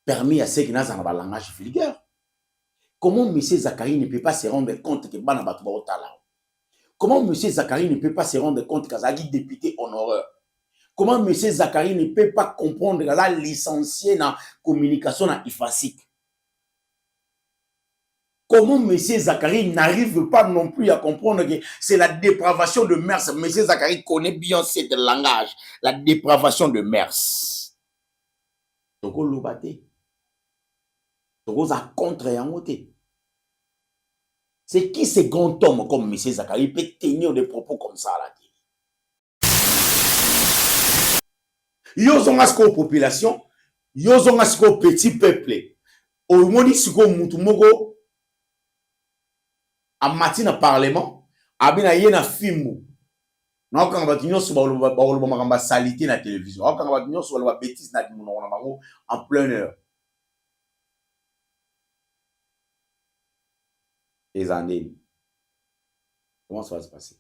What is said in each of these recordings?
permis à ceux qui n'ont pas un langage vulgaire. Comment M. Zakari ne peut pas se rendre compte que Bana Batouba là? Comment M. Zakari ne peut pas se rendre compte qu'il est député honoreur? Comment M. Zakari ne peut pas comprendre qu'il est licencié dans la communication IFASIC? Comment M. Zakari n'arrive pas non plus à comprendre que c'est la dépravation de mœurs? M. Zakari connaît bien ce langage, la dépravation de mœurs. Donc, on l'a battu. Donc, on a contre et en c'est qui ce grand homme comme M. Zakari peut tenir des propos comme ça là? Yo zonga siko population, yo zonga siko petit peuple. Au moni siko mutu moko a matina parlement, abina yena fimu. Na okanga batu nyonso ba makamba salité na télévision. Okanga batu nyonso ba bêtise na dimuno na bango en pleine heure. Les années. Comment ça va se passer?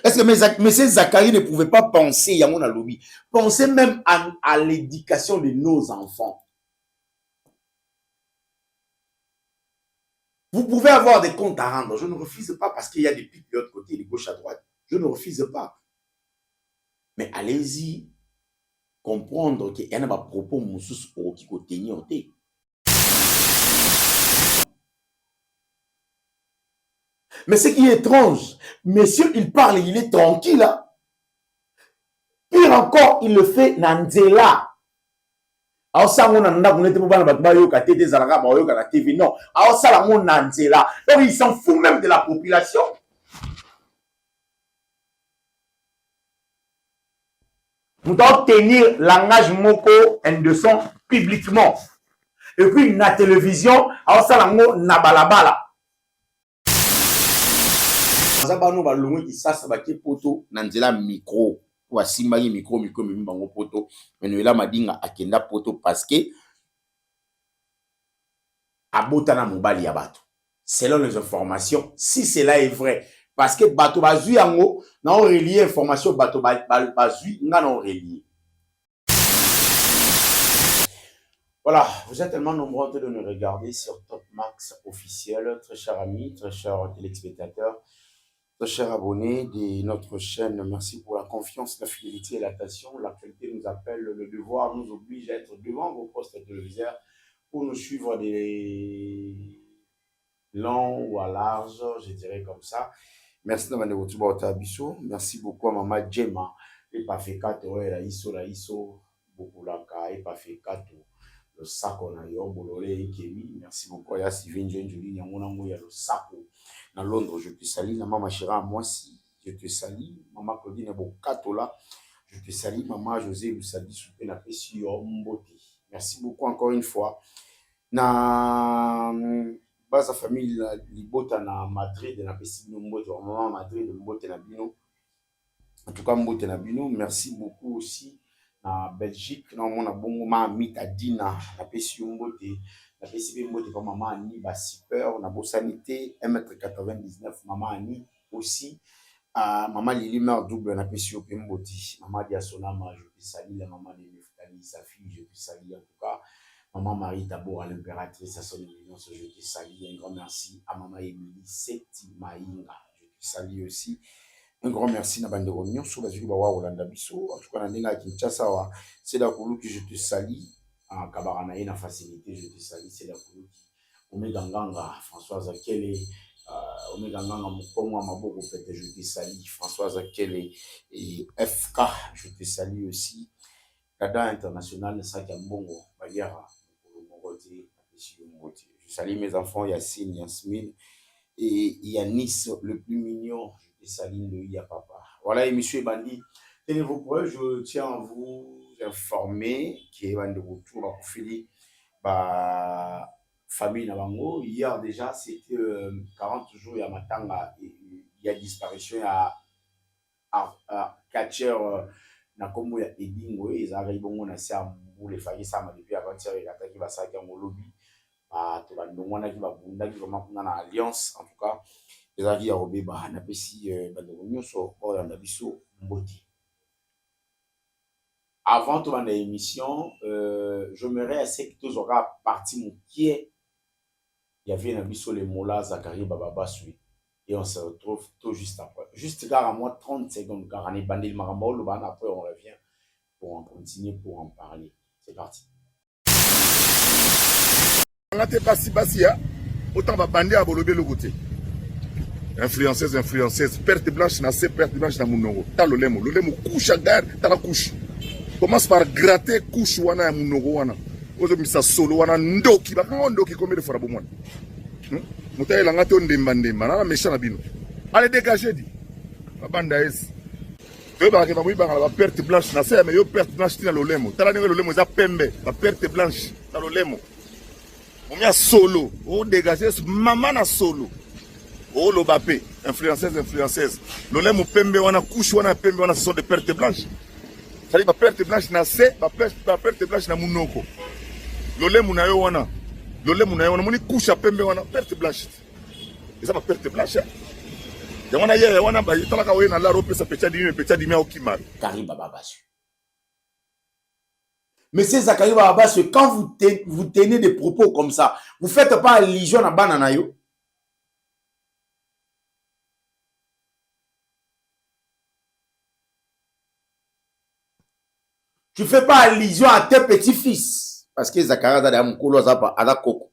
Est-ce que M. Zakari ne pouvait pas penser, Yamon a lobby, penser même à l'éducation de nos enfants? Vous pouvez avoir des comptes à rendre. Je ne refuse pas parce qu'il y a des pics de l'autre côté, de gauche à droite. Je ne refuse pas. Mais allez-y comprendre qu'il y a des propos moussous pour qui tenir. Mais ce qui est étrange, monsieur, il parle, il est tranquille. Hein? Pire encore, il le fait Nanzela. Alors ça, on a TV. Non. Alors ça, on Nanzela. Donc il s'en fout même de la population. Nous devons tenir langage moko indécent publiquement. Et puis, la télévision, alors ça, on na balabala. Zabano balongo qui ça va qui poto Nanzela micro. Ou à Simbagi micro bango poto. Mais nous là madinga akenda poto parce que abotana mobali ya bato. Selon les informations, si cela est vrai, parce que bato bazui yango, na on relié information bato bazui nga na on relié. Voilà, vous êtes tellement nombreux de nous regarder sur Top Max officiel, très chers amis, très chers téléspectateurs, très chers abonnés de notre chaîne. Merci pour la confiance, la fidélité et l'attention. L'actualité nous appelle, le devoir nous oblige à être devant vos postes téléviseurs pour nous suivre des long ou à large, je dirais comme ça. Merci de m'avoir. Merci beaucoup à Maman Djema. Et pas fait 4 la ISO, beaucoup la ka, et pas fait 4 le sac on a yo, bololé et Kémy. Merci beaucoup à Sylvain Jolie, Yangonango, ya le sac dans Londres. Je te salue, la maman Chira, moi si, je te salue. Maman Claudine Bokatola, je te salue. Maman José Lusadi, Soupé, na Pessio, Mbote. Merci beaucoup encore une fois. Na base famille libota na Madrid na Pessino Mbote, maman Madrid Mbote na Bino. En tout cas, Mbote na Bino. Merci beaucoup aussi. Na Belgique, na mona bongo ma mita dina na Pessio Mbote. Na Pessio Mbote pour maman Annie Bassiper, na Bossanité 1m99, maman Annie aussi. Maman Lili meurt double na Pessio Mbote. Maman Diasonama, je te salue. La maman de Neftali, sa fille, je te salue en tout cas. Maman Marie Tabor à l'impératrice, à son éminence, je te salue. Un grand merci à maman Émilie Seti Maïnga, je te salue aussi. Un grand merci à Bande Rognon, sur la vie de Rolanda Bisso. En tout cas, à Kinshasa, c'est la coulou que je te salue. En Kabaranaï, la facilité, je te salue. C'est la coulou qui Omega Nganga, Françoise Akele, Omega Nganga Mokomo Maboko, je te salue. Françoise Akele et FK, je te salue aussi. Kada international, Saka Mbongo, Bayara. Je salue mes enfants, Yacine, Yasmine et Yanis, le plus mignon. Je te salue, Louis, à papa. Voilà, et monsieur Bandi, tenez-vous prêts, je tiens à vous informer qu'il y a de retour à Koufili, famille Nabango. Hier déjà, c'était 40 jours, il y a Matanga, il y a disparition, à 4 heures. Na kombo ya Edingo ezaka ibongo na sia mbule faki sama depuis avant-hier il attaque basaki en lobby to bandongwana ki babunda ki vraiment kuna na alliance en tout cas ezaki ya robeba na pesi bandongo nyoso oyo na biso mboti. avant de mon émission, j'aimerais essayer que tous aura parti mon pied. Il y avait un biseau les mots-là, Zachary Bababa suit. Et on se retrouve tout juste après. Juste gare à moi 30 secondes, car on est bandé le marambo, le ban, après on revient pour en continuer, pour en parler. C'est parti. Autant va bander à Bolobé le côté. Influenceuse, perte blanche, perte blanche dans mon nom. T'as le lemo couche à garde, t'as la couche. Commence par gratter couche wana mon nom wana. Ozo misa solo wana ndoki, bakanga ndoki combien de fois pour moi. Mutaye la ngate ndembandemba, na méchant na bino. Allez dégager dit. Babanda es. Yo ba ke ba muy ba la perte blanche na se mais yo perte blanche tina le lemo. T'as la le lemo za pembe, la perte blanche, t'as le lemo. On y a solo, on dégager maman na solo. Oh l'obapé, influenceuse. Le lait mon pembe wana couche wana pembe wana ce sont des pertes blanches. Ça dit ma perte blanche na se, ma perte blanche na munoko. Le lait mon ayo wana. Le lait mon ayo wana moni couche à pembe wana perte blanche. Et ça ma perte blanche. Ya wana ya wana ba yitala ka wena la rope sa pecha dimi okimar. Zachary Bababa. Monsieur Zachary Bababa, quand vous tenez des propos comme ça, vous faites pas allusion à Bananayo. Tu ne fais pas allusion à tes petits-fils. Parce que Zachary a un colo à la coco.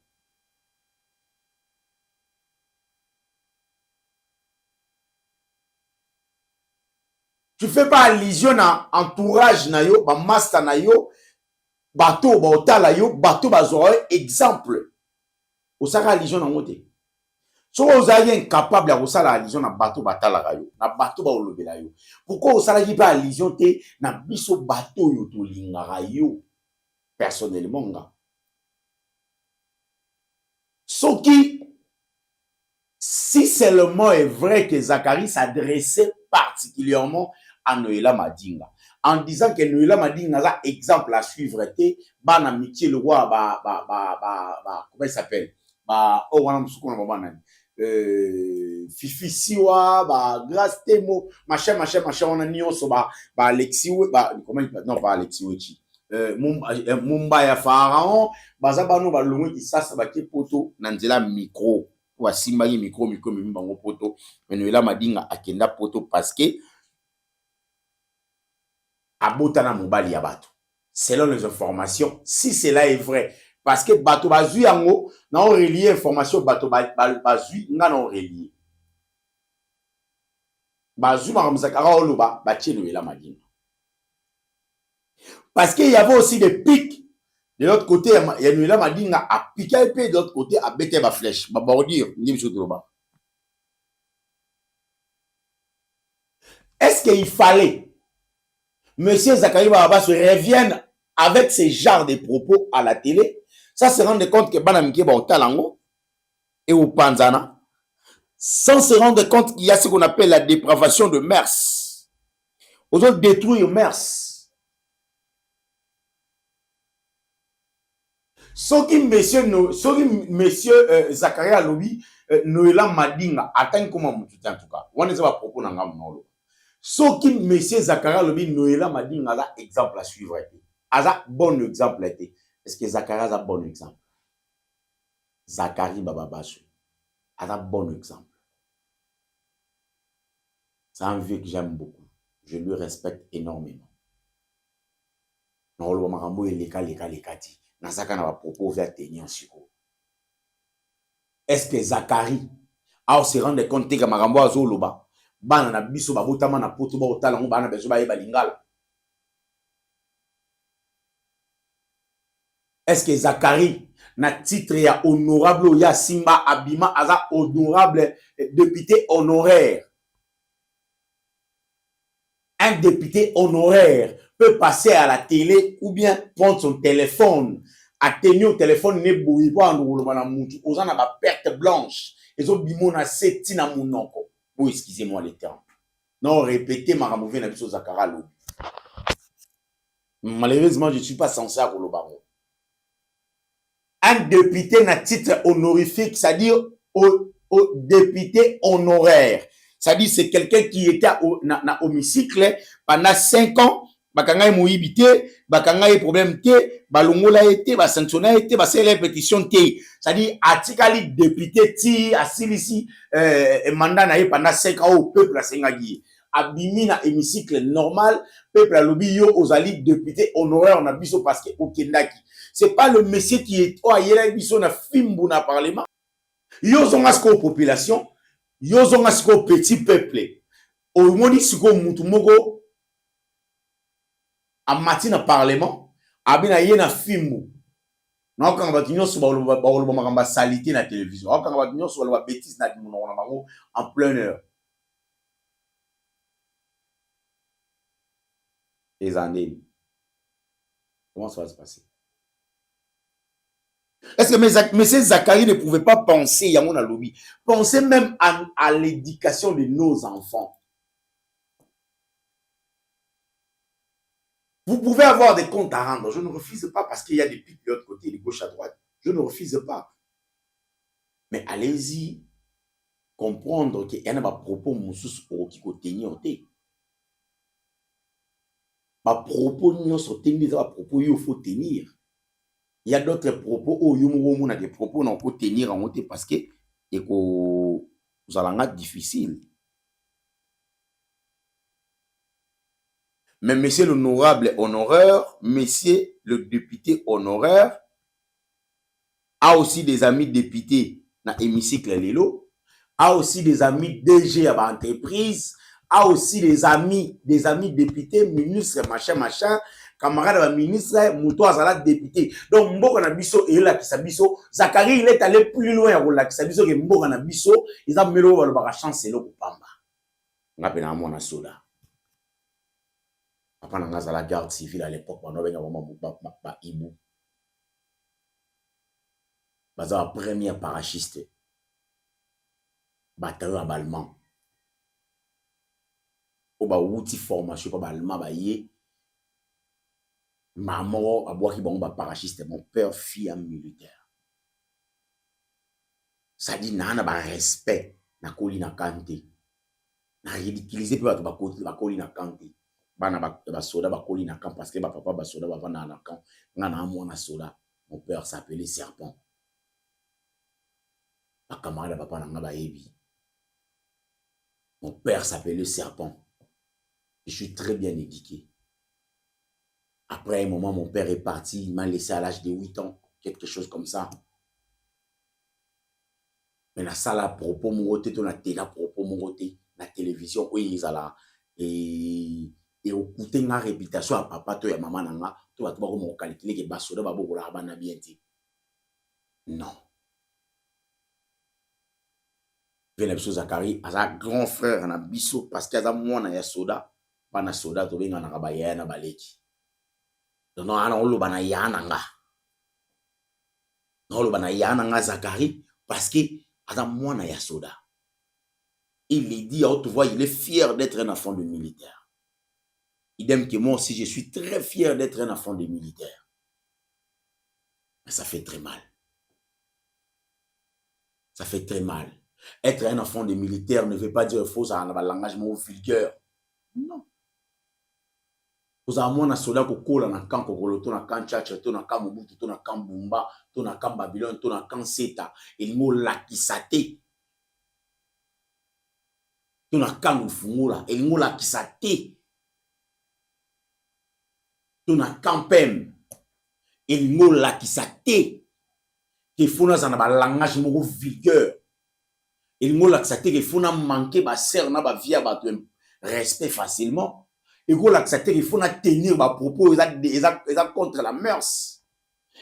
Tu ne fais pas allusion à entourage nayo, ba master nayo, bateau, ba otala yo, bateau, ba zoro, exemple. Au sara allusion na moté. So vous avez incapable à vous allusion na bateau batala yo, na bateau ba olobela yo. Pourquoi vous avez pas allusion te na biso bateau yo to lingara yo personnellement nga. Ce qui, si seulement est vrai que Zachary s'adressait particulièrement à Noéla Madinga, en disant que Noéla Madinga a exemple à suivre, ban amitié le roi, comment il s'appelle? Fifi Siwa, grâce Temo, machin, on a nyonso, Alexis, comment il s'appelle? Non, pas Alexis Wechi. Mumbai ya Pharaon, bazabano balongo qui ça va qui poto nanzela micro. Wasimba micro mimbango poto. Mais Noéla Madinga akenda poto parce que abotana mobali ya bato. Selon les informations, si cela est vrai, parce que bato bazui yango, na on relié information bato bazui nga na on relié. Bazui maramzakara oloba batie Noéla Madinga. Parce qu'il y avait aussi des pics. De l'autre côté, il y a Noéla Madinga a piqué un peu, de l'autre côté, a bêté ma flèche. Ma bordure, est-ce qu'il fallait Monsieur Zachary Bababa se revienne avec ce genre de propos à la télé, ça se rendre compte que Banamike ba otalango et au Panzana, sans se rendre compte qu'il y a ce qu'on appelle la dépravation de mœurs. Aux autres détruire mœurs. Ce qui monsieur Zachary Alobi, Noéla Madinga, atteint comment en tout cas. On est à propos d'un gamme. Ce qui monsieur Zachary Alobi, Noéla Madinga a exemple à suivre. A bon exemple. Est-ce que Zachary a un bon exemple? Zachary Bababa a un bon exemple. C'est un vieux que j'aime beaucoup. Je lui respecte énormément. Non, le marambo est les dit. Nazaka na propos vers tenir sur. Est-ce que Zachary a se rendre compte que marambo azoloba bana na biso babotama na poto ba otala ngo bana bezo ba yeba lingala? Est-ce que Zachary na titre ya honorable ya Simba Abima aza honorable député honoraire? Un député honoraire peut passer à la télé ou bien prendre son téléphone, atteindre au téléphone ne bouille pas en roulement na moutou, aux en a ba perte blanche, et zo bimona seti na mounoko. Bon, excusez-moi les termes. Non, répétez ma ramouvé na biso Zachary Alobi. Malheureusement, je ne suis pas censé à le baron. Un député na titre honorifique, c'est-à-dire au député honoraire. C'est-à-dire c'est quelqu'un qui était au hémicycle pendant 5 ans bakanga moyibi te, bakanga problème te, balongola été, ba sanctionner été, ba faire pétition te. C'est-à-dire atikali député ti asilisi mandat na ye pendant 5 ans au peuple a sengagi. Abimi na hémicycle normal, peuple a lobby yo ozali député honoraire na biso parce que okendaki. C'est pas le monsieur qui est oh yela biso na fimbu na parlement. Yo zonga sko population, yo zonga sko petit peuple. O moni siko mutu moko a mati na parlement, abina ye na fimbu. Na okanga batu nyonso ba makamba salité na télévision. Okanga batu nyonso ba bêtise na dimono na bango en pleine heure. Les années. Comment ça va se passer? Est-ce que M. Zakari ne pouvait pas penser, Yamon lobby, penser même à l'éducation de nos enfants? Vous pouvez avoir des comptes à rendre. Je ne refuse pas parce qu'il y a des pics de l'autre côté, de gauche à droite. Je ne refuse pas. Mais allez-y comprendre qu'il y a des propos qui sont tenus. Ma propos n'y sont tenus, des propos il faut tenir. Il y a d'autres propos où il y a des propos qu'on peut tenir en monté parce que vous allez être difficile. Mais monsieur l'honorable honoraire, monsieur le député honoraire, a aussi des amis députés dans l'hémicycle Lelo, a aussi des amis DG à l'entreprise, a aussi des amis députés, ministres, machin, camarades de ministre, Mouto Azala député. Donc, Mboko Nabiso et là qui s'abisso, Zakari, il est allé plus loin à la qui s'abisso que Mboko Nabiso, ils ont mélangé le chance et le Pamba. On a peine à mon soda. Papa n'a pas la garde civile à l'époque, on avait un Ibou. Baza premier parachiste. Bataillon à Balman. Oba outil formation pas allemand ba yé maman a boire qui bon ba parachiste mon père fille en militaire ça dit na ba respect na kolina kanté na ridiculiser pe ba kolina kanté bana ba soda ba kolina kan parce que ba papa ba soda ba vana na kan ngana mona soda mon père s'appelait Serpent ba camarade papa na ba yebi mon père s'appelait Serpent. Je suis très bien éduqué. Après un moment, mon père est parti. Il m'a laissé à l'âge de 8 ans. Quelque chose comme ça. Mais la salle à propos, mon côté, on a télé à propos, mon côté, la télévision, oui, ils allaient. Et au côté de la réputation à papa, toi et maman, tu vas te voir comment calculer que Basoda va beaucoup la rabana bien dit. Non. Vénèpso Zakari, à sa grand frère, on a biso, parce qu'il y a moi, on a soda. Bana soda to benga na kabaya na baleki dono ana olo bana yana nga no olo bana yana nga Zakari parce que adam mwana ya soda il est dit à haute voix il est fier d'être un enfant de militaire idem que moi aussi je suis très fier d'être un enfant de militaire mais ça fait très mal être un enfant de militaire ne veut pas dire faux ça en langage vulgaire non. Vous avez un soldat qui coule dans le camp, qui na camp Tchatcha, qui na camp Mobutu, qui na camp Bumba, qui na camp Babylone, qui na camp Seta, et il m'a lakisate. Qui na camp Mufumula, et il m'a lakisate. Qui na camp Pem, et il m'a lakisate. Qui faut dans un langage de vigueur. Il m'a lakisate, qu'il faut manquer ba serre na ba vie ba respect facilement. Et vous l'acceptez qu'il faut tenir ma propos exact contre la mœurs.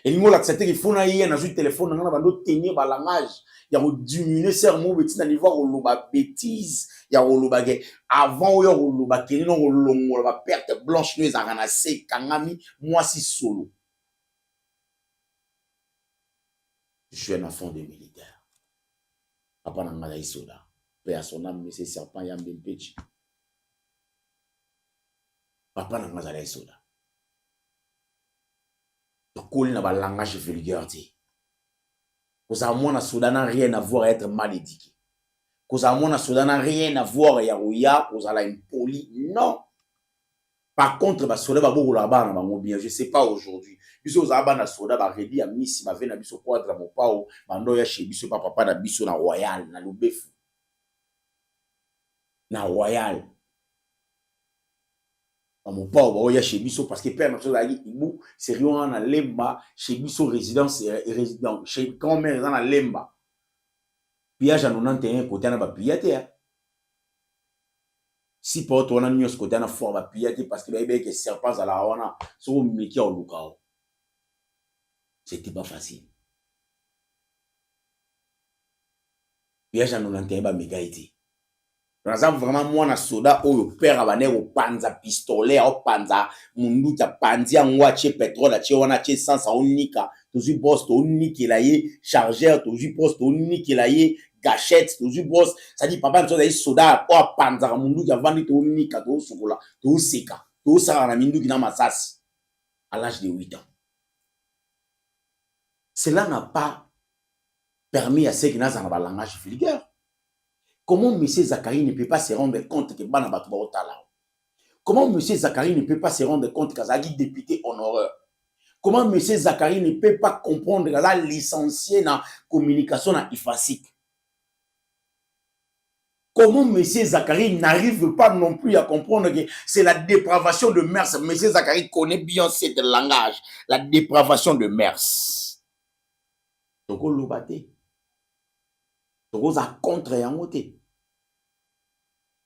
Et vous l'acceptez qu'il faut y un téléphone on va tenir ma langage. Il y a diminuer ces mots petit dans niveau où ba bêtise, il y a où ba avant où on ba keni non on va perte blanche nous a ranassé kangami moi si solo. Je suis un enfant de militaire. Papa n'a pas soda. Père à son âme monsieur Serpent yam Bempechi. Papa n'a pas allé soda. Le col n'a pas langage vulgaire. Cause à moi, na soda n'a rien à voir à être mal éduqué. Cause à moi, na soda n'a rien à voir à yarouya, cause à la impoli. Non. Par contre, ba soda ba boko la ba na bango bien, je sais pas aujourd'hui. Biso za ba na soda ba redi ya misi ba ve na biso quadra mo pao, bando ya chez biso papa na biso na Royal na Lubefu. Na Royal. Mon pao ba ya chez biso parce que père na biso za yi ibu, c'est rien na Lemba, chez biso résidence et résident, chez grand-mère na Lemba. Pillage à 91 côté na ba pillate. Si pour toi on a mis ce côté na fort ba pillate parce que ba ibe que serpents à la wana, so meki au lukao. C'était pas facile. Pillage à 91 ba méga été. Par exemple, vraiment, moi, na soda, ou le père abane au panza pistolet, au panza, mundu ta panzi en wache pétrole, ache wana ache sans a unika, toujours boss, to uniki la ye, chargeur, toujours boss, to uniki la ye, gâchette, toujours boss. Ça dit, papa, nous avons soda, ou panza, mundu qui a vendu to unika, to sukola, to seka, to sara na mindu qui n'a masasi, à l'âge de 8 ans. Cela n'a pas permis à ceux qui n'ont pas langage vulgaire. Comment M. Zakari ne peut pas se rendre compte que Banabatu Baotala? Comment M. Zakari ne peut pas se rendre compte qu'il est député honoraire? Comment M. Zakari ne peut pas comprendre qu'il est licencié dans la communication dans IFASIC? Comment M. Zakari n'arrive pas non plus à comprendre que c'est la dépravation de mœurs? M. Zakari connaît bien ce langage, la dépravation de mœurs. Donc, on l'a battu. Donc, on a contre et en côté.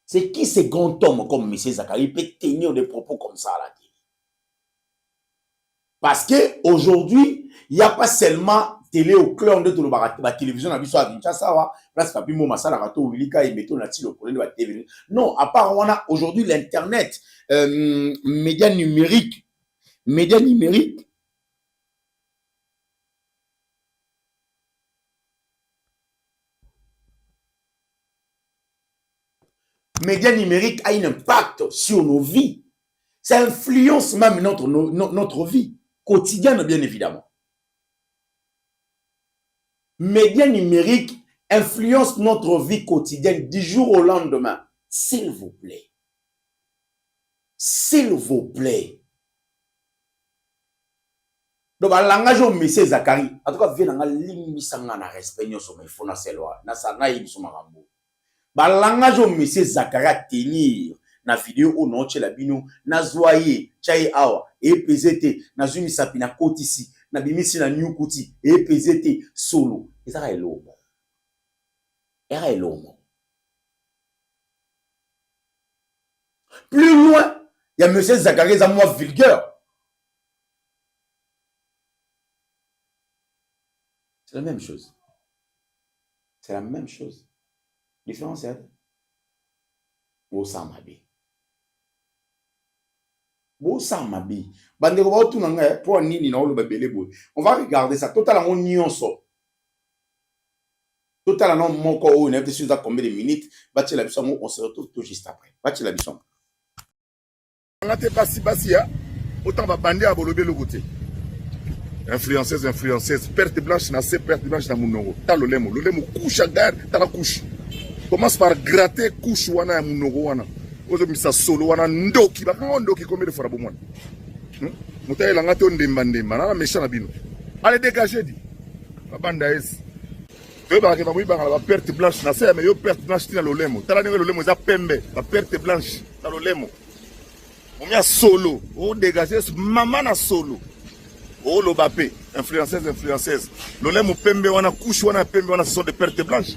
C'est qui ce grand homme comme M. Zakari peut tenir des propos comme ça à la télé? Parce qu'aujourd'hui, il n'y a pas seulement télé au clan de la télévision à Kinshasa, place papi mo masala rato wilika et mettons là le problème de la télé. Non, à part on a aujourd'hui l'internet, médias numériques, médias numériques. Médias numériques a un impact sur nos vies. Ça influence même notre vie quotidienne, bien évidemment. Médias numériques influencent notre vie quotidienne du jour au lendemain. S'il vous plaît. S'il vous plaît. Donc, le langage de M. Zakari, en tout cas, vient dans le respect de son méfona, c'est loi. Nasana, il sont marambo. Ba langage o M. Zakari a tenir na vidéo o non tche la bino na zoye chai awa e PZT na zumi sapi na kotisi na bimisi na new kuti e PZT solo ezaka elomo era elomo. Plus loin il y a M. Zakari za moi vulgaire. C'est la même chose. C'est la même chose. Différence, c'est Bosamabi. Bosamabi. On va regarder ça. Total en nyonso. Total en moko ou ne sais pas combien de minutes. Bati la bisson, on se retrouve tout juste après. Bati la bisson. On a été basi ya. Autant va bander à bolobé le côté. Influenceuse, perte blanche na se perte blanche na munongo. Ta le lemo couche à garde, ta la couche. Commence par gratter couche wana ya munongo wana. Ozo misa solo wana ndoki bakanga ndoki combien de fois bo mwana. Mutaye la ngate ndemba na méchant na bino. Allez dégager dit. Babanda es. Yo ba ke ba muy ba perte blanche na se mais yo perte blanche tina lolemo. Tala ndenge lolemo za pembe, ba perte blanche na lolemo. Omia solo, o dégager maman na solo. Oh l'obapé, influenceuse. Lolemo pembe wana couche wana pembe wana ce sont des pertes blanches.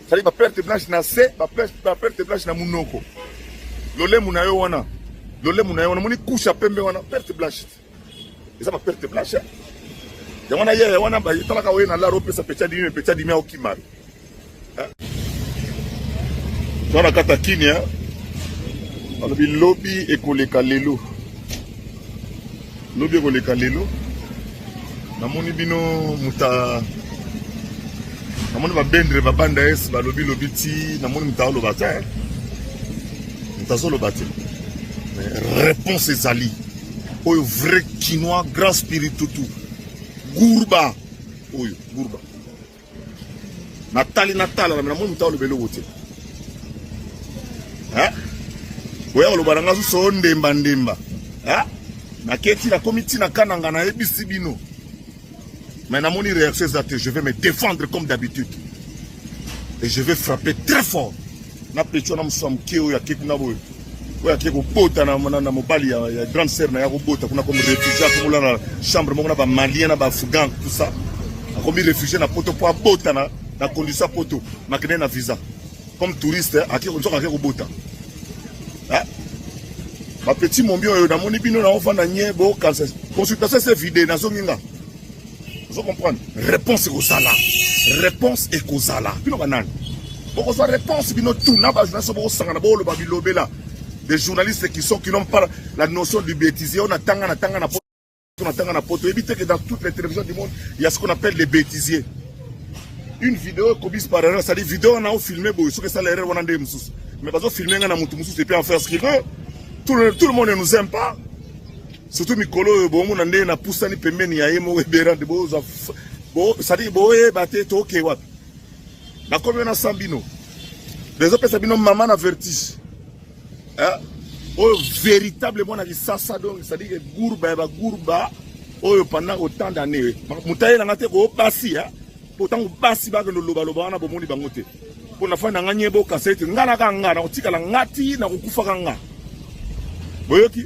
Ça dit ba perte blanche na se, ba perte blanche na munoko. Lolemo na yo wana moni couche pembe wana perte blanche. Et ça ba perte blanche. Ya wana ye wana ba yitala ka we na la rope sa pecha di me okimari. Wana kata kinya. Alobi lobby ekoleka lelo. Lobby ekoleka lelo. Namoni bino muta namoni ba bendre ba banda es ba lobi ti namoni muta lo bata muta solo bata mais réponse ezali oyo vrai quinois grand spiritutu gourba oyo gourba natali namoni muta lo belo wote hein oya koloba nanga so ndemba ndemba ah naketi na komiti na kananga na ebisi bino mais na moni réaction zate je vais me défendre comme d'habitude et je vais frapper très fort na pecho na mswa mkeo ya keku na boyo oya keku bota na mobali ya grande sœur na ya bota kuna comme réfugié comme na chambre moko na ba malien na ba afghan tout ça comme réfugié na poto po bota na condition poto makene na visa comme touriste akeko nzoka keku bota ah ma petit mombi oyo na moni bino na ofanda nyebo consultation c'est vidéo na zonginga vous comprenez réponse ekozala réponse ekozala bino banani bokozwa réponse bino tout na ba journaliste bokosanga na boloba bilobela des journalistes qui n'ont pas la notion du bêtisier on attanga na poto éviter que dans toutes les télévisions du monde il y a ce qu'on appelle les bêtisiers une vidéo kobis par erreur ça dit vidéo on a filmé boy ce que ça l'erreur on a ndé mususu mais bazo filmer nga na mutu mususu et puis en faire ce qu'il veut tout le monde ne nous aime pas surtout mikolo bomo na ndé na pusani pembeni ya yemo ebera de bo ça dit boye baté to ke wat na combien na sambino les autres sabino maman na vertige hein oh véritablement na kisasa donc ça dit que gourba oh pendant autant d'années mutaye na ngate ko basi hein pourtant basi ba ke loba wana bomoni bangote pour na fa na nganye bo kasete ngana ka ngana otikala ngati na kukufa kanga boyoki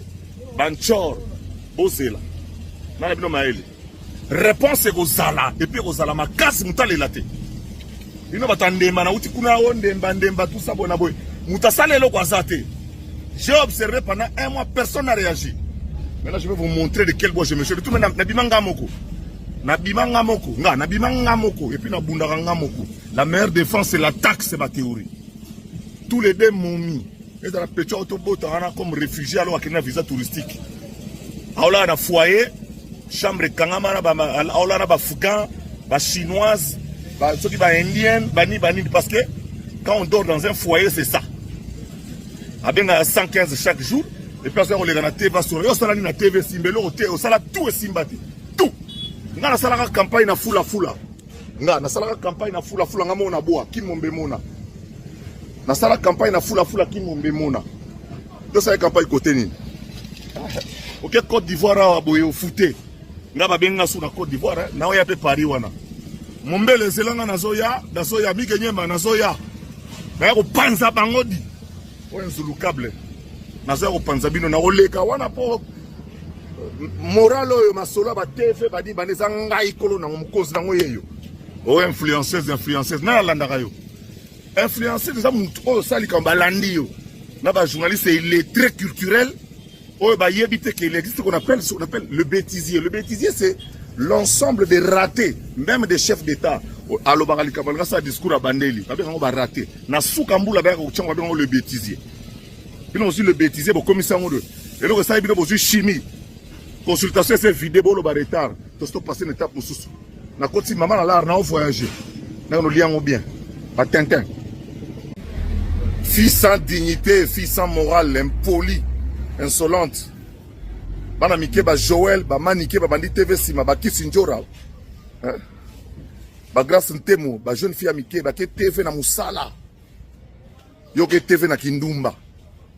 banchor bosela na bino maeli réponse ekozala et puis ekozala makasi mutalela te bino batandemba na uti kuna ndemba tout ça bona boy mutasalelo kwa zate j'ai observé pendant un mois personne n'a réagi maintenant je vais vous montrer de quel bois je me suis tout maintenant nabimanga moko et puis nabundaka ngamoko la meilleure défense c'est l'attaque c'est ma théorie tous les deux momies et dans la petite autobota comme réfugié alors avec un visa touristique aola na foyer chambre kangama na ba aola na ba afghan ba chinoise ba ceux qui ba indienne bani parce que quand on dort dans un foyer c'est ça à bien à 115 chaque jour et puis on les na TV sur yo sala ni na TV simbelo hotel au sala tout simbati tout nga na sala campagne na fula nga na sala campagne na fula nga mona boa kimombe mona na sala campagne na fula kimombe mona do sala campagne côté nini OK Côte d'Ivoire boyo fouté nga ba benga sur na Côte d'Ivoire na oya pe Paris wana mombele zelanga nazoya mikenyema nazoya na ko panza bangodi oyo nzulukable nazoya ko panza bino na oleka wana po moral oyo masolo ba TV badi baneza ngai kolo na mukozi na ngoyeyo o influenceuse na landa kayo influenceuse za mutu oyo sali kamba landi yo na ba journaliste il est très culturel oyo ba yebite qu'il existe qu'on appelle le bêtisier. Le bêtisier c'est l'ensemble des ratés même des chefs d'état alo bakali kabanga sa discours à bandeli ba benga ba raté na suka mbula ba ko tchangwa benga le bêtisier bino aussi le bêtisier bo commissaire ngo et donc ça bino bo chimie consultation c'est vidéo lo ba retard to stop passer une étape mususu na koti maman na lar na voyager na no liango bien ba tintin fils sans dignité fils sans morale impoli insolente bana mike ba Joël ba manike ba bandi TV sima ba Kisinjora ba Grâce Ntemo ba jeune fille amike ba ke TV na musala yo ke TV na kindumba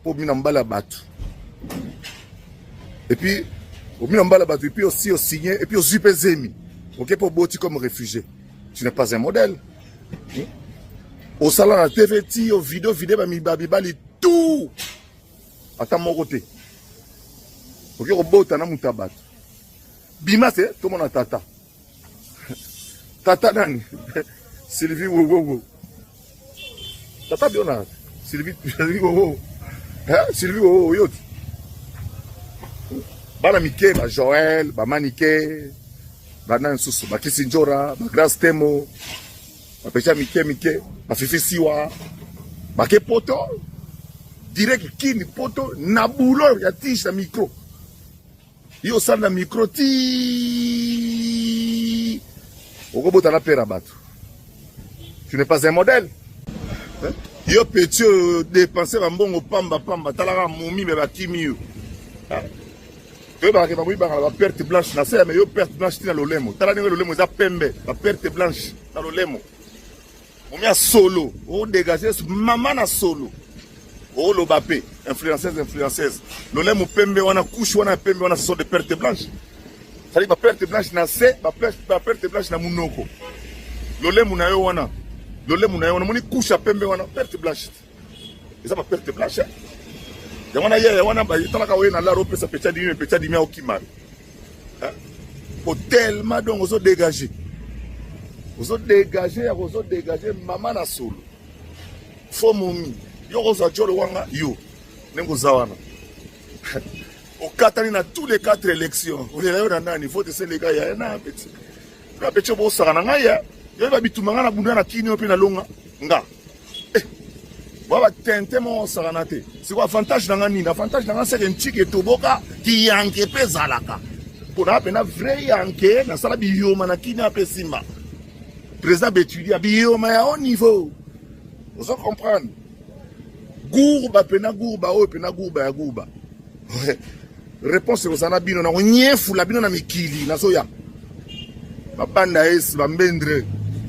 po mina mbala batu et puis au mina mbala batu et puis aussi au signé et puis au zupezemi OK pour boti comme réfugié tu n'es pas un modèle au salon la TV ti au vidéo ba mi babali tout à mon côté OK robota na mutabato bima c'est tout mon tata nani Sylvie wo tata biona Sylvie wo Sylvie wo yot bana mike ba Joël ba manike ba nan susu ba Kisinjora ba Grâce Temo ba pecha mike ba Fifi Siwa ba ke poto direct kini poto na boulot ya tige na micro yo sala na micro ti okobota na pera bato tu n'es pas un modèle yo petit dépenser ba mbongo pamba talaka momi me bakimi yo yo ba ke ba ba perte blanche na se mais yo perte blanche na lolemo tala ndenge lolemo za pembe ba perte blanche na lolemo momi a solo o dégager maman na solo Oh l'obapé, influenceuse. L'olé mon pembe wana couche wana pembe wana ce sont des pertes blanches. Ça dit ma perte blanche na se, ma perte blanche na munoko. L'olé mon ayo wana. L'olé mon ayo wana moni couche pembe wana perte blanche. Et ça ma perte blanche. Ya wana ba yitana ka we na la rope sa pecha dimi okimari. Faut tellement donc ozo dégager. Ozo dégager maman na solo. Faut momi. Yo ozo jolo wanga yo. Nengo zawana. Au Katani na tous les 4 élections. On est là dans il faut de ces les gars ya na petit. Na petit bo sara na ya. Yo ba bitumanga na bunda na kinyo pe na longa. Nga. Baba tente mo sara na te. C'est quoi avantage na ngani? Avantage na ngase nchike toboka ki yanke pe zalaka. Pona pe na vrai yanke na sala biyoma na kinyo pe simba. Président Betuli a biyoma ya au niveau. Vous comprendre? Gourba pena gourba o pena gourba ya gourba. Réponse aux anabino na onyefu la bino na mikili na soya. Ba banda es ba mbendre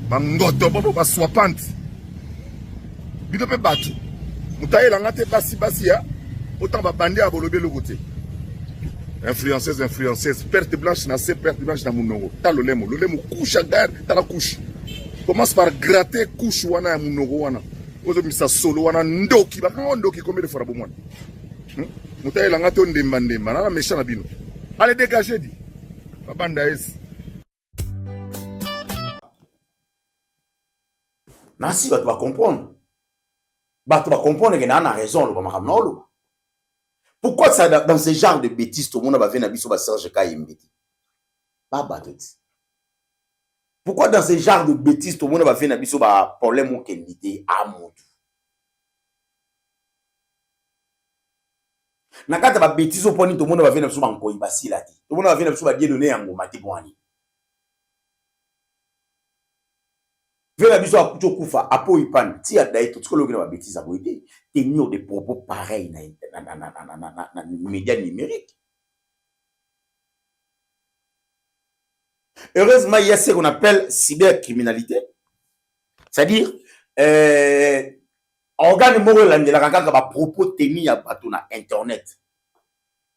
ba ngoto bobo ba swapante. Bino pe batu. Mutaye la ngate basi ya. Autant ba bande a bolobe le côté. Influenceuse, perte blanche na se perte blanche na munongo. Ta le lemo couche gar, ta la couche. Commence par gratter couche wana ya munongo wana. Ozo misa solo wana ndoki ba kan ndoki combien de fois ba mwana. Mutaye la ngate ndemba na méchant na bino. Allez dégager di. Ba banda es. Nasi bato va comprendre. Bato va comprendre que na raison le ba makamolo. Pourquoi ça dans ce genre de bêtises tout le monde va venir biso ba Serge Kayembeti? Ba batot. Pourquoi dans ce genre de bêtises tout le monde va venir biso ba problème au kendité à motu? Nakata ba bêtises au point tout le monde va venir biso ba nkoi basilati. Tout le monde va venir biso ba die donner yango mati bwani. Vela biso a kucho kufa apo ipan ti adai tout ce que le ba bêtises a boité. Tenir des propos pareils na médias numériques. Heureusement, il y a ce qu'on appelle cybercriminalité. C'est-à-dire, organe moral de la kaka ba propos tenus à bateau na internet.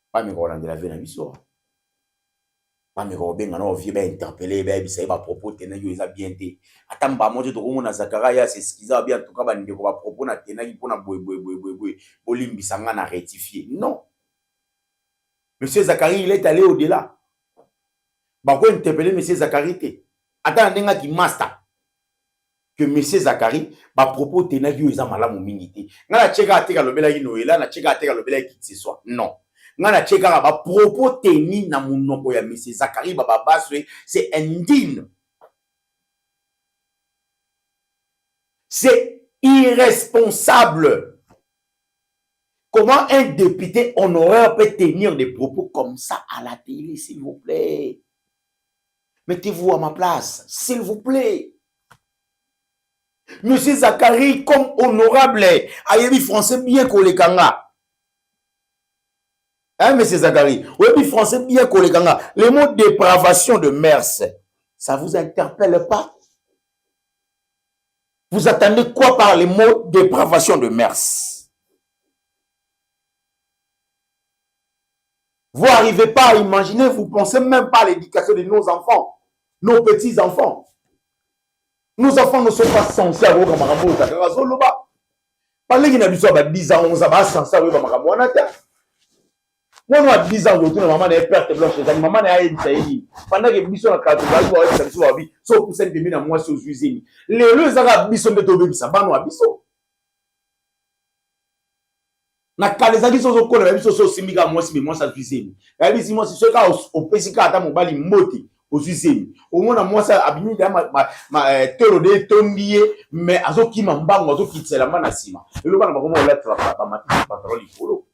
Pas me roland de la vie na biso. Pas me robenga na vie ba interpeller ba bisa ba propos tenus yo eza bien té. Atamba moto to komona Zakaria c'est ce qu'ils a bien en tout cas ba ndeko ba propos na tenaki pona boy olimbisa nga na rectifier. Non. Monsieur Zakaria il est allé au-delà. Bako interpeller monsieur Zakaria. Attends ndenga ki master. Que monsieur Zakari ba propos tenaki yo eza malamu mingi te. Nga na cheka ateka lobela ki Noela na cheka ateka lobela ki ce soit. Non. Nga na cheka ba propos teni na munoko ya monsieur Zakari ba baswe c'est indigne. C'est irresponsable. Comment un député honoraire peut tenir des propos comme ça à la télé, s'il vous plaît? Mettez-vous à ma place, s'il vous plaît. Monsieur Zakari, comme honorable, ayebi français bien kolekanga. Hein, monsieur Zakari? Ayebi français bien kolekanga. Le mot dépravation de mœurs, ça vous interpelle pas? Vous attendez quoi par le mot dépravation de mœurs? Vous n'arrivez pas à imaginer, vous ne pensez même pas à l'éducation de nos enfants, nos petits-enfants. Nos enfants ne sont pas censés avoir comme Marambo Zakara Zoloba. Parlez qu'il y a 10 ans, 11 ans, censés avoir comme Marambo Anata. Moi, on a 10 ans, je maman est perte blanche, maman est aïe. Pendant que Bisson a 4 ans, ça soit vie, sauf pour celle qui vient à moi sur usines. Les deux arabes Bisson de Tobé, ça va nous à Bisson. Na kalezaki soso kola biso so simika moi si moi ça usine. Ya bisi moi si ce cas au pesika ata mobali moti aux usines. Au moins moi ça abimi ma tero de tombier mais azoki mambango azokitsela mana sima. Le bana bakoma la trapa ba mati patron likolo.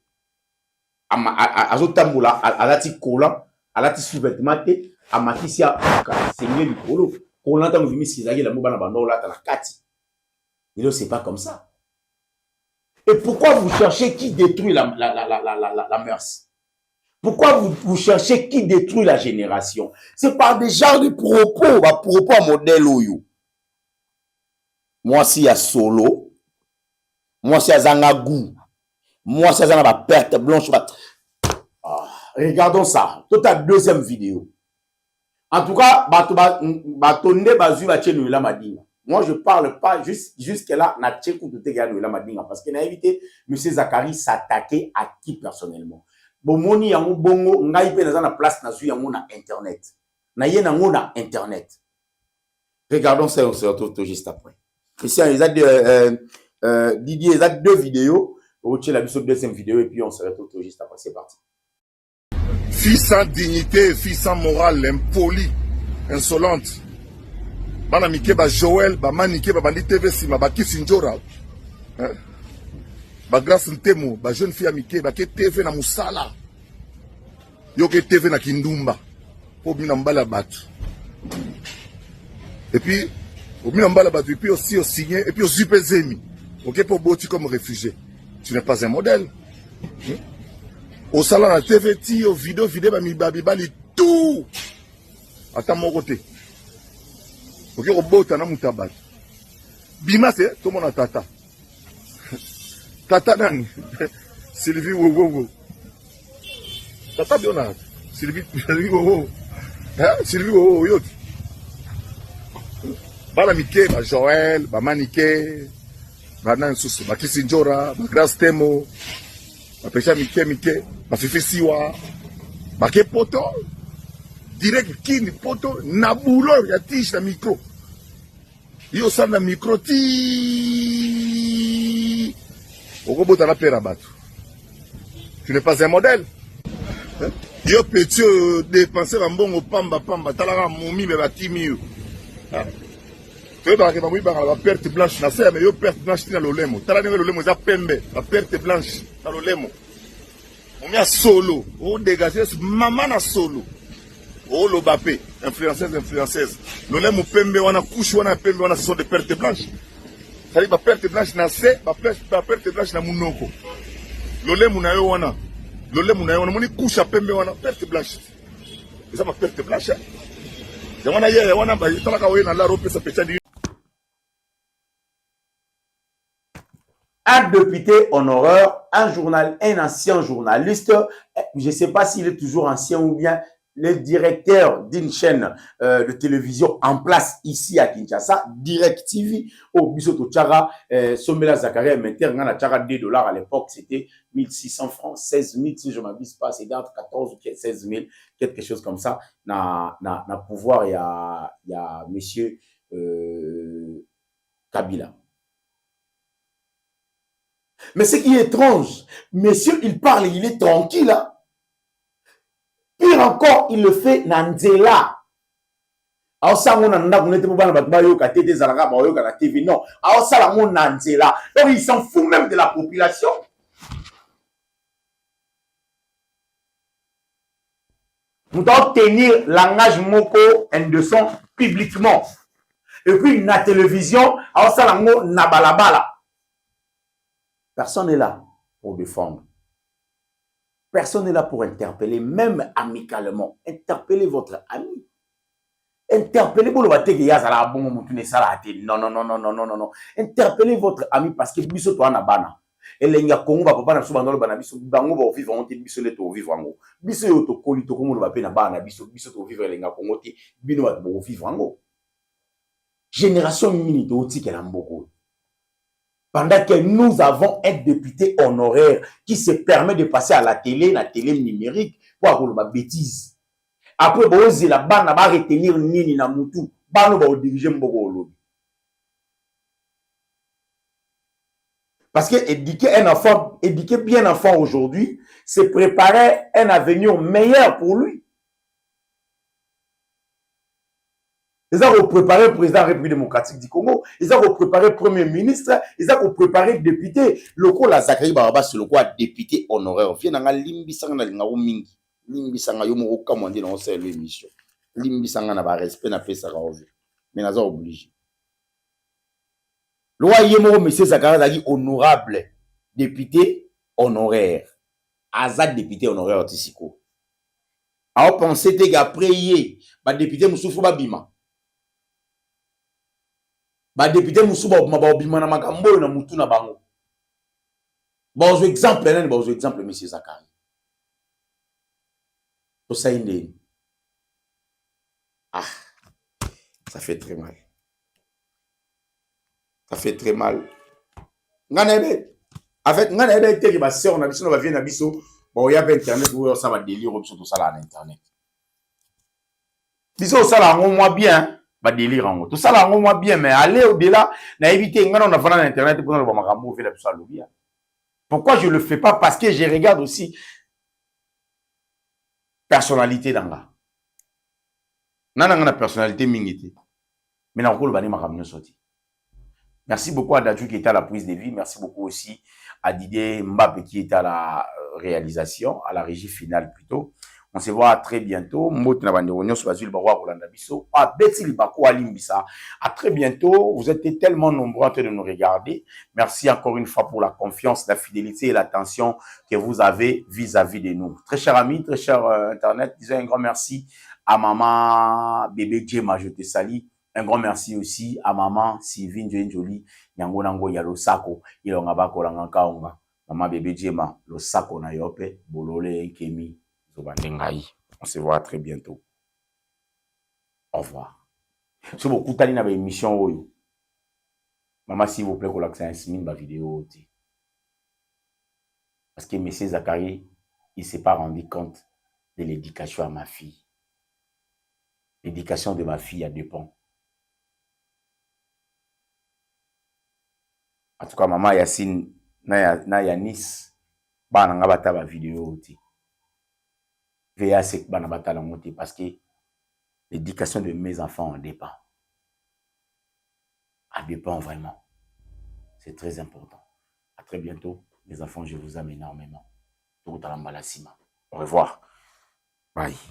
Azotambula alati kola alati sous-vêtement te amatisi a seigneur likolo. Kola ntango vimi sizaki la mobana bando la na kati. Il ne c'est pas comme ça. Et pourquoi vous cherchez qui détruit la mœurs? Pourquoi vous cherchez qui détruit la génération? C'est par des genres de propos à modèle Oyo. Moi, si y a Solo, moi, si y a Zangagou, Moi, ça, ça va perte blanche. Ah, regardons ça. Toute la deuxième vidéo. En tout cas, moi, je parle pas jusque là, parce qu'il a évité M. Zakari s'attaquer à qui personnellement. Bomoni yango bongo, ngai pe na place na yango na internet. Na ye nango na internet. Regardons ça, on se retrouve tout juste après. Christian, il y a Didier, il y a 2 vidéos. On retient la deuxième vidéo et puis on se retrouve tout juste après. C'est parti. Fille sans dignité, fille sans morale, impoli, insolente. Bana mike ba Joël, ba manike ba bandi TV sima, ba Kisinjora. Ba Grâce Ntemo, ba jeune fille amike, ba ke TV na Musala. Yo ke TV na Kindumba. Po bina mbala batu. Et puis, au milieu mbala batu, et puis aussi au signé, et puis au zupezemi. Ok, pour boti comme réfugié. Tu n'es pas un modèle. Au salon à TV, au vidéo, bah, mi babibali, tout. Attends mon côté. Ok, au beau, t'en as moutabat. Bima, c'est tout le monde a tata. Tata, nani. Sylvie, wow. Tata, bien là. Sylvie, wow. Sylvie, wow, yo. Bala Mike, ba Joël, ba Manike, ba Nansusu, ba Kisinjora, ba Grâce Ntemo. Bapesha Mike, Bafifi Siwa, Bake poto, direct kini poto, na boulot, ya tige na micro. Yo sa na micro ti. Okobota na pera batu. Tu n'es pas un modèle. Yo petit dépenser un bon pamba, talaka moumi me batimi yo. Tu vas la perte blanche na se, mais yo perte blanche na lolemo. Tala nenge lolemo za pembe, la perte blanche na lolemo. On a solo, on dégage maman na solo. Oh lo bapé, influenceuse. Lolemo pembe wana couche wana pembe wana ce sont des pertes blanches. Ça dit ba perte blanche na se, ba perte blanche na munoko. Lolemo na yo wana moni couche pembe wana perte blanche. Ça ba perte blanche. Ya wana ye wana ba talaka we na la rope sa petani. Un député en horreur, un ancien journaliste, je ne sais pas s'il est toujours ancien ou bien le directeur d'une chaîne de télévision en place ici à Kinshasa, Direct TV, au Bisoto Tchara, Somela Zakaria, maintenant, Tchara $2 à l'époque, c'était 1600 francs, 16 000, si je ne m'abuse pas, c'est entre 14 ou 16 000, quelque chose comme ça. Na pouvoir, il y a monsieur Kabila. Mais ce qui est étrange, monsieur, il parle, il est tranquille. Hein? Pire encore, il le fait Nanzela. Alors ça, on a TV, non. Alors ça, on Nanzela. Donc il s'en fout même de la population. Nous devons tenir langage moko indécent publiquement. Et puis, la télévision, alors ça, on na balabala. Personne n'est là pour défendre. Personne n'est là pour interpeller, même amicalement. Interpellez votre ami. Interpellez non. Interpellez votre ami parce que biso to na bana. Elenga Kongo ba papa na so bandolo bana biso bango ba vivre on te biso le to vivre ngo. Biso yo to koli to komo ba pe na bana biso to vivre elenga Kongo te bino ba vivre ngo. Génération mini to tike na mboko. Pendant que nous avons un député honoraire qui se permet de passer à la télé numérique, pour avoir ma bêtise. Après, la bande va retenir Nini na Moutou, bande va diriger Mboko. Parce que éduquer bien un enfant aujourd'hui, c'est préparer un avenir meilleur pour lui. Ils ont préparé le président de la République démocratique du Congo. Ils ont préparé le premier ministre. Ils ont préparé le député. Loko la Zachary Baraba, c'est le député honoraire. Viens dans Limbi Sanga na mingi. Limbi Sanga yo mo commandé dans cette émission. Limbi Sanga na ba respect na fait ça raover. Mais n'a pas obligé. Loi yemo monsieur Zachary Zaki honorable député honoraire. Azad député honoraire Tisiko. A pensé que après hier, ba député Moussoufou Babima. Ba député Moussouba bima na makambo na mutu na bango. Bon exemple, monsieur Zakari. Tout ça, ah, ça fait très mal. Ça fait très mal. En fait, ngana ebe te ki ba sœur na biso na ba vie na biso, bon ya ba internet ou ça va délire biso tout ça là na internet. Biso ça là ngo moi bien, ba délire ngo. Tout ça là ngo moi bien mais aller au-delà na éviter ngana on a vana na internet pour na ba makambo fait la biso lobby. Pourquoi je le fais pas? Parce que je regarde aussi personnalité d'anga. Nana ngana personnalité mingité. Mais na ko ba ni makambo sorti. Merci beaucoup à Dadju qui était à la prise de vie. Merci beaucoup aussi à Didier Mbappé qui était à la réalisation, à la régie finale plutôt. On se voit très bientôt. À très bientôt. Vous êtes tellement nombreux en train de nous regarder. Merci encore une fois pour la confiance, la fidélité et l'attention que vous avez vis-à-vis de nous. Très chers amis, très cher Internet, disons un grand merci à maman bébé Djema, je te salue. Un grand merci aussi à maman Sylvine Jolie, Nyango Nango Yalosako, Ilonga Bako Langankaonga, maman bébé Djema, Losako na yope, Bolole Kemi, Zobandengai. On se voit très bientôt. Au revoir. Si vous écoutez dans l'émission, maman, s'il vous plaît, qu'on l'accès ma vidéo. Parce que M. Zakari, il ne s'est pas rendu compte de l'éducation à ma fille. L'éducation de ma fille a dépend. En tout cas, maman Yacine, na Yanis, bana nga bata ba vidéo ti. Veillez c'est bana bata la monter parce que l'éducation de mes enfants en dépend. En dépend vraiment. C'est très important. À très bientôt, mes enfants, je vous aime énormément. Au revoir. Bye.